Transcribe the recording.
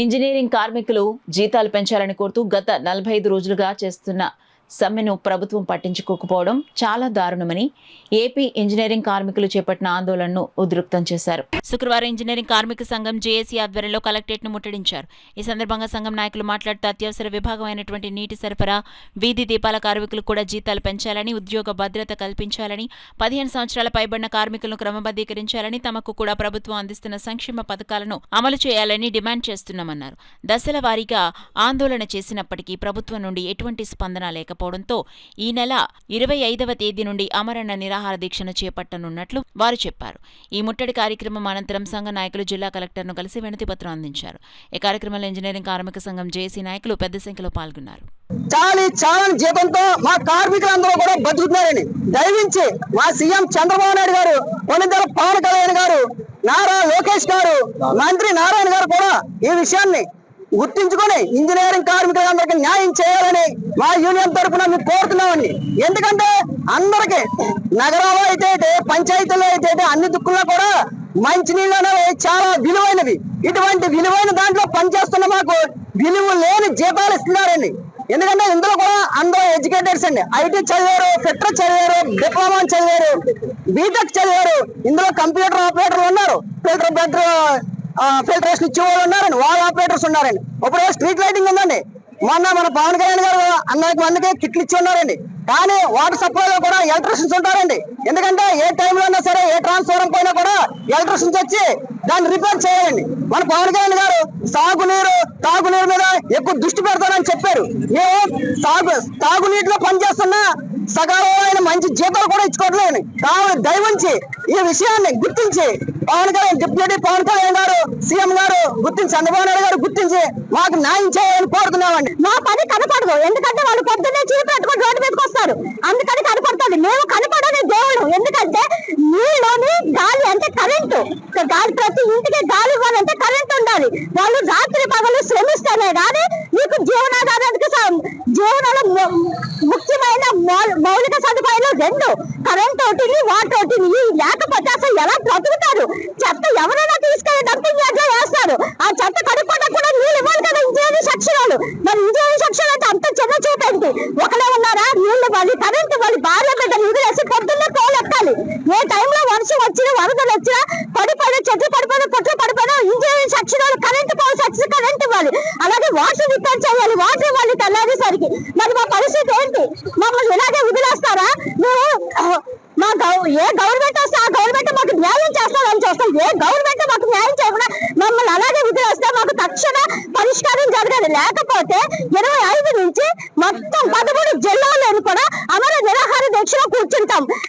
Engineering కార్మికులు జీతాలు పెంచాలని కోరుతూ గత 45 రోజులుగా చేస్తున్న సమ్మెను ప్రభుత్వం పట్టించుకోకపోవడం చాలా దారుణమని ఏపీ ఇంజనీరింగ్ కార్మికులు చేపట్టిన ఆందోళనను ఉధృతం చేశారు. శుక్రవారం ఇంజనీరింగ్ కార్మిక సంఘం జేఏసీ ఆధ్వర్యంలో కలెక్టరేట్ ను ముట్టడించారు. ఈ సందర్భంగా సంఘం నాయకులు మాట్లాడుతూ అత్యవసర విభాగం అయినటువంటి నీటి సరఫరా, వీధి దీపాల కార్మికులకు కూడా జీతాలు పెంచాలని, ఉద్యోగ భద్రత కల్పించాలని, 15 సంవత్సరాల పైబడిన కార్మికులను క్రమబద్ధీకరించాలని, తమకు కూడా ప్రభుత్వం అందిస్తున్న సంక్షేమ పథకాలను అమలు చేయాలని డిమాండ్ చేస్తున్నామన్నారు. దశల వారీగా ఆందోళన చేసినప్పటికీ ప్రభుత్వం నుండి ఎటువంటి స్పందన లేకపోవడంతో ఈ నెల 25వ తేదీ నుండి ఆమరణ నిరాహార దీక్షను చేపట్టనున్నట్లు వారు చెప్పారు. ఈ ముట్టడి కార్యక్రమం అనంతరం సంఘ నాయకులు జిల్లా కలెక్టర్ను కలిసి వినతి పత్రం అందించారు. ఈ కార్యక్రమంలో ఇంజనీరింగ్ కార్మిక సంఘం జేఏసీ నాయకులు పెద్ద సంఖ్యలో పాల్గొన్నారు. చాలా జీతంతో మా కార్మికులందరూ కూడా బతుకుతున్నారని దయవించి మా సీఎం చంద్రబాబు నాయుడు గారు, కొన్నిద్దరు పవన్ కళ్యాణ్ గారు, నారా లోకేష్ గారు, మంత్రి నారాయణ గారు కూడా ఈ విషయాన్ని గుర్తించుకొని ఇంజనీరింగ్ కార్మికులందరికీ న్యాయం చేయాలని మా యూనియన్ తరఫున మేము కోరుతున్నామండి. ఎందుకంటే అందరికి నగరాల్లో అయితే పంచాయతీల్లో అయితే అన్ని దిక్కుల్లో కూడా మంచినీళ్ళు అనేవి చాలా విలువైనవి. ఇటువంటి విలువైన దాంట్లో పనిచేస్తున్న మాకు విలువ లేని జీతాలు ఇస్తున్నారండి. ఎందుకంటే ఇందులో కూడా అందరూ ఎడ్యుకేటర్స్ అండి. ఐటీ చదివారు, ఫిట్టర్ చదివారు, డిప్లొమా చదివారు, బీటెక్ చదివారు. ఇందులో కంప్యూటర్ ఆపరేటర్లు ఉన్నారు, ఫిల్టరేషన్ ఇచ్చే వాళ్ళు ఉన్నారండి, వాల్ ఆపరేటర్స్ ఉన్నారండి. ఇప్పుడు స్ట్రీట్ లైటింగ్ ఉందండి. మొన్న మన పవన్ కళ్యాణ్ గారు 100 మందికి కిట్లు ఇచ్చి ఉన్నారండి. కానీ వాటర్ సప్లైలో కూడా ఎలక్ట్రిషియన్స్ ఉంటారండి. ఎందుకంటే ఏ టైంలో అయినా సరే, ఏ ట్రాన్స్ఫారం పోయినా కూడా ఎలక్ట్రిషియన్స్ వచ్చి దాన్ని రిపేర్ చేయాలండి. మన పవన్ కళ్యాణ్ గారు తాగునీరు మీద ఎక్కువ దృష్టి పెడతారని చెప్పారు. మేము తాగునీటిలో పనిచేస్తున్న సకాలంలో మంచి జీతాలు కూడా ఇచ్చుకోవట్లేదు. కాబట్టి దయవుంచి ఈ విషయాన్ని గుర్తించి డిప్యూటీ పవన్ కళ్యాణ్ గారు, సీఎం గారు గుర్తించి, చంద్రబాబు నాయుడు గారు గుర్తించి మాకు న్యాయం చేయాలని కోరుతున్నామండి. మా పని కనపడదు, ఎందుకంటే వాళ్ళు పొద్దున్నే చీపు పెట్టుకుని రోడ్డు మీదకి వస్తారు. అందుకని కనపడుతుంది. మేము కనపడని దేవుడు. ఎందుకంటే నీలోని గాలి అంటే కరెంటు. గాలి, ప్రతి ఇంటికి గాలి ఇవ్వాలంటే కరెంట్ ఉండాలి. వాళ్ళు రాత్రి పగలు శ్రమిస్తేనే కానీ మీకు జీవనాధారానికి జీవనంలో ముఖ్యమైన మౌలిక సదుపాయాలు రెండు: కరెంట్ ఒకటి, వాటర్ ఒకటి. లేకపోతే అసలు ఎలా బ్రతుకుతారు? చెత్త ఎవరైనా తీసుకెళ్లి డంపింగ్ యార్డ్ లో వేస్తారు. ఆ చెత్త కడుక్కోవడం కూడా నీళ్ళు ఇవ్వాలి కదా ఇంజనీరింగ్ సెక్షన్లు. మరి ఇంజనీరింగ్ సెక్షన్ అంటే అంత చిన్న చూపేంటి? ఒకడే ఉన్నారా? నీళ్లు ఇవ్వాలి, కరెంట్ ఇవ్వాలి, భార్య బిడ్డ నిధులేసి పొద్దున్నే పోలు ఎక్కాలి. ఏ టైంలో వర్షం వచ్చినా, వరదలు వచ్చినా, పడిపోయిన చెట్లు పడిపోయిన, కొట్లు పడిపోయినా ఇంజనీరింగ్ సెక్షన్ వాళ్ళు కరెంట్ పోల్ సెక్షన్ కరెంట్ ఇవ్వాలి. అలాగే వాటర్ రిపేర్ చేయాలి, వాటర్ ఇవ్వాలి తెల్లారేసరికి. మరి మా పరిస్థితి ఏంటి? మమ్మల్ని ఇలాగే వదిలేస్తారా? మేము ఏ గవర్నమెంట్ వస్తే ఆ గవర్నమెంట్ మాకు న్యాయం చేస్తారని చూస్తాం. ఏ గవర్నమెంట్ మాకు న్యాయం చేయకుండా మమ్మల్ని అలాగే వదిలేస్తే మాకు తక్షణ పరిష్కారం జరగాలి. లేకపోతే 25 నుంచి మొత్తం 13 జిల్లాల్లో కూడా అమర నిరాహార దీక్షలో కూర్చుంటాం.